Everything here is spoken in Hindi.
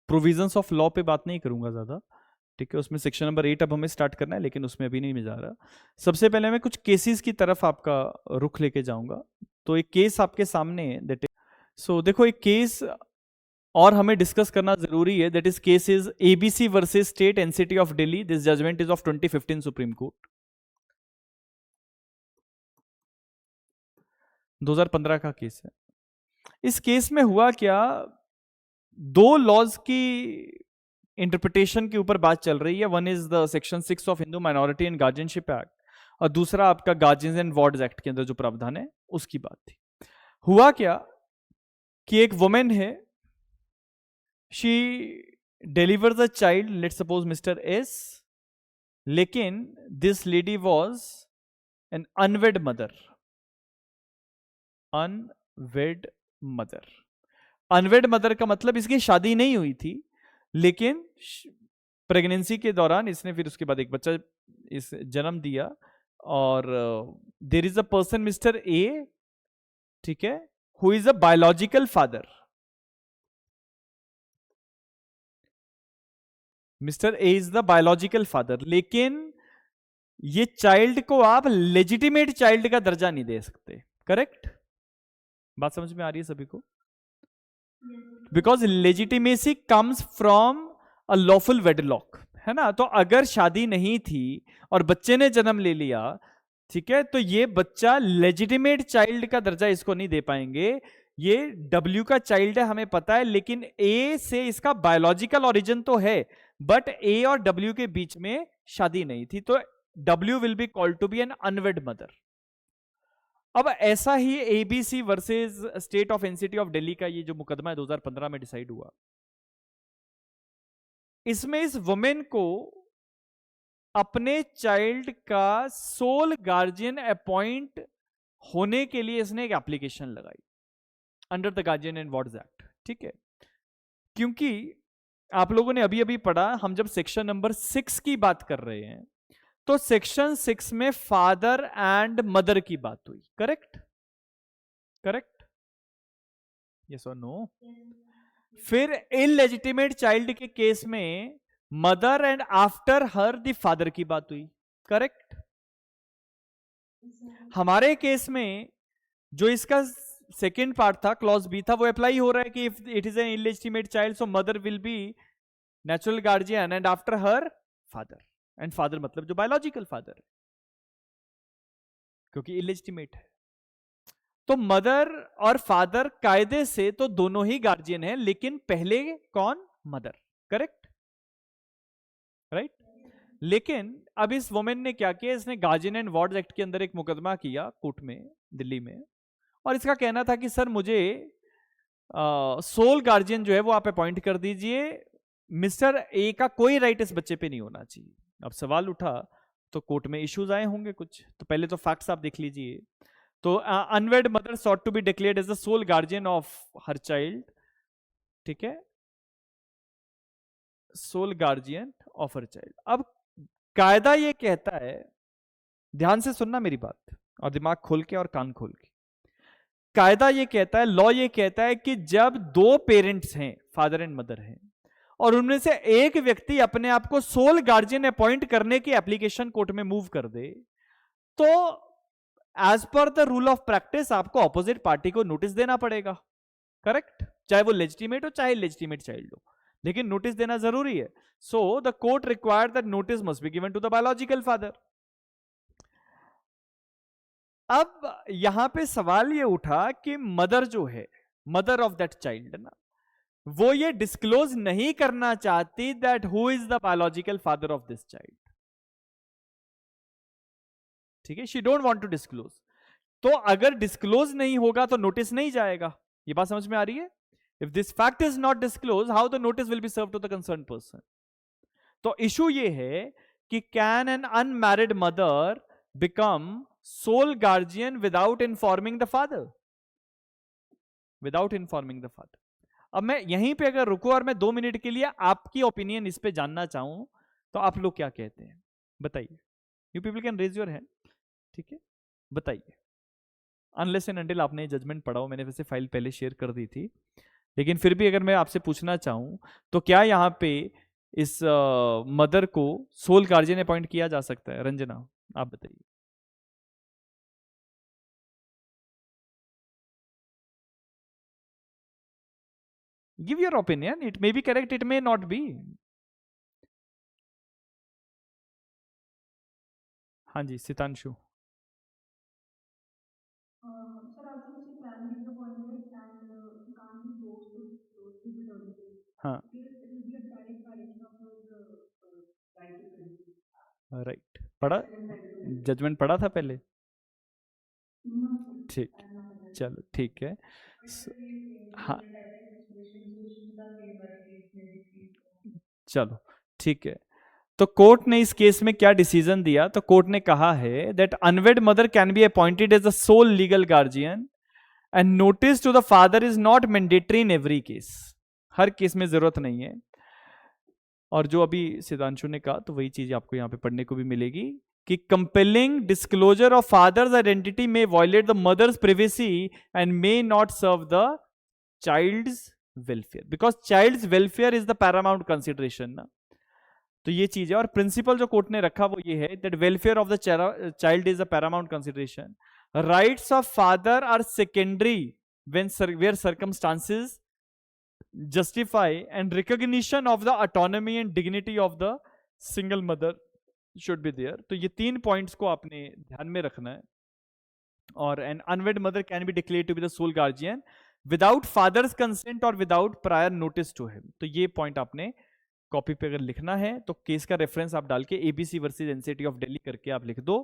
प्रोविजंस ऑफ लॉ पे बात नहीं करूंगा ज़्यादा, ठीक है, उसमें सेक्शन नंबर 8 अब हमें स्टार्ट करना है, लेकिन उसमें अभी नहीं मैं जा रहा। सबसे पहले मैं कुछ केसेस की तरफ आपका रुख लेके जाऊंगा। तो एक केस आपके सामने है, दैट इज, सो देखो एक केस और हमें डिस्कस करना जरूरी है, that is case is ABC versus state NCT of Delhi. This judgement is of 2015 Supreme Court, 2015 का केस है। इस केस में हुआ क्या, दो लॉज की इंटरप्रिटेशन के ऊपर बात चल रही है। One is the section 6 of Hindu minority and guardianship act, और दूसरा आपका गार्जियंस एंड वार्ड्स एक्ट के अंदर जो प्रावधान है उसकी बात थी। हुआ क्या कि एक वुमेन है, she delivers a child, let's suppose mister S, लेकिन this lady was an unwed mother. Unwed mother, unwed mother का मतलब इसकी शादी नहीं हुई थी, लेकिन प्रेगनेंसी के दौरान इसने फिर उसके बाद एक बच्चा इस जन्म दिया। और there is a person mister A, ठीक है, who is a biological father. Mister A is the biological father, लेकिन ये चाइल्ड को आप लेजिटिमेट चाइल्ड का दर्जा नहीं दे सकते। करेक्ट? बात समझ में आ रही है सभी को? Because legitimacy comes from a lawful wedlock, है ना। तो अगर शादी नहीं थी और बच्चे ने जन्म ले लिया, ठीक है, तो ये बच्चा लेजिटिमेट चाइल्ड का दर्जा इसको नहीं दे पाएंगे। ये डब्ल्यू का चाइल्ड है हमें पता है, लेकिन ए से इसका बायोलॉजिकल ओरिजिन तो है, बट ए और डब्ल्यू के बीच में शादी नहीं थी, तो W will be called to be an unwed mother. अब ऐसा ही ABC versus state of NCT of Delhi का ये जो मुकदमा है 2015 में डिसाइड हुआ, इसमें इस वुमेन को अपने चाइल्ड का सोल गार्जियन अपॉइंट होने के लिए इसने एक एप्लीकेशन लगाई under the guardian and wards act, ठीक है। क्योंकि आप लोगों ने अभी अभी पढ़ा, हम जब सेक्शन नंबर 6 की बात कर रहे हैं, तो सेक्शन 6 में फादर एंड मदर की बात हुई। करेक्ट? करेक्ट? यस और नो? फिर इलेजिटिमेट चाइल्ड के केस में mother and after her the father की बात हुई। करेक्ट? हमारे केस में जो इसका सेकेंड पार्ट था, क्लॉज बी था, वो अप्लाई हो रहा है कि if it is an illegitimate child, so mother will be natural guardian and after her father, and father मतलब जो बायोलॉजिकल फादर है, क्योंकि इलेजिटिमेट है। तो मदर और फादर कायदे से तो दोनों ही गार्जियन है, लेकिन पहले कौन? मदर। करेक्ट? राइट? लेकिन अब इस वुमेन ने क्या किया, इसने गार्जियन एंड वार्ड्स एक्ट के अंदर एक मुकदमा किया कोर्ट में, दिल्ली में, और इसका कहना था कि सर मुझे सोल गार्जियन जो है वो आप अपॉइंट कर दीजिए, मिस्टर ए का कोई राइट इस बच्चे पे नहीं होना चाहिए। अब सवाल उठा तो कोर्ट में इश्यूज आए होंगे कुछ, तो पहले तो फैक्ट्स आप देख लीजिए। तो unwed mother sought to be declared as the sole guardian of her child, ठीक है, sole guardian of her child. अब कायदा ये कहता है, ध्यान से सुनना मेरी बात और दिमाग खोल के और कान खोल के, कायदा ये कहता है, लॉ ये कहता है कि जब दो पेरेंट्स हैं, फादर एंड मदर हैं, और उनमें से एक व्यक्ति अपने आप को सोल गार्जियन अपॉइंट करने की एप्लीकेशन कोर्ट में मूव कर दे, तो as per the rule of practice आपको ऑपोजिट पार्टी को नोटिस देना पड़ेगा। करेक्ट? चाहे वो लेजिटिमेट हो चाहे लेजिटिमेट चाइल्ड हो, लेकिन नोटिस देना जरूरी है। So the court required that notice must be given to the biological father. अब यहां पे सवाल ये उठा कि मदर जो है, मदर ऑफ दैट चाइल्ड ना, वो ये डिस्क्लोज नहीं करना चाहती that who is the biological father of this child. ठीक है, she don't want to disclose. तो अगर डिस्क्लोज नहीं होगा तो नोटिस नहीं जाएगा। ये बात समझ में आ रही है? If this fact is not disclose, how the notice will be serve to the concern person. तो इशू ये है कि can an unmarried mother become sole guardian without informing the father? Without informing the father. अब मैं यहीं पे अगर रुकूं और मैं 2 मिनट के लिए आपकी ओपिनियन इस पे जानना चाहूं, तो आप लोग क्या कहते हैं? बताइए। You people can raise your hand, ठीक है, बताइए। अनलेस एंड अनटिल आपने जजमेंट पढ़ा हो, मैंने वैसे फाइल पहले शेयर कर दी थी, लेकिन फिर भी अगर मैं आपसे पूछना चाहूं तो क्या यहाँ पे इस मदर को सोल गार्जियन अपॉइंट किया जा सकता है? रंजना आप बताइए। Give your opinion, it may be correct, it may not be. हाँ जी Sitanshu. Sir, also she can be appointed and she can't be close to paternity हाँ because it will be a direct violation of her right to privacy. Right, पढ़ा Second right to privacy. Judgement पढ़ा था पहले? No, sir, ठीक, I am not aware. चलो ठीक है। But स- sir, ये हाँ different type of situation so she का same वाली case में भी चलो ठीक है। तो कोर्ट ने इस केस में क्या डिसीजन दिया? तो कोर्ट ने कहा है that unwed mother can be appointed as a sole legal guardian and notice to the father is not mandatory in every case. हर केस में जरूरत नहीं है। और जो अभी सिद्धांशु ने कहा तो वही चीज आपको यहाँ पे पढ़ने को भी मिलेगी कि compelling disclosure of father's identity may violate the mother's privacy and may not serve the child's welfare, because child's welfare is the paramount consideration ना। तो ये चीज है, और प्रिंसिपल जो कोर्ट ने रखा वो ये है that welfare of the child is a paramount consideration, rights of father are secondary when where circumstances justify and recognition of the autonomy and dignity of the single mother should be there। तो ये तीन पॉइंट्स को आपने ध्यान में रखना है। और an unwed mother can be declare to be the sole guardian without father's consent और without prior notice to him. तो ये पॉइंट आपने कॉपी पे अगर लिखना है तो केस का रेफरेंस आप डाल के ABC versus NCT of Delhi करके आप लिख दो।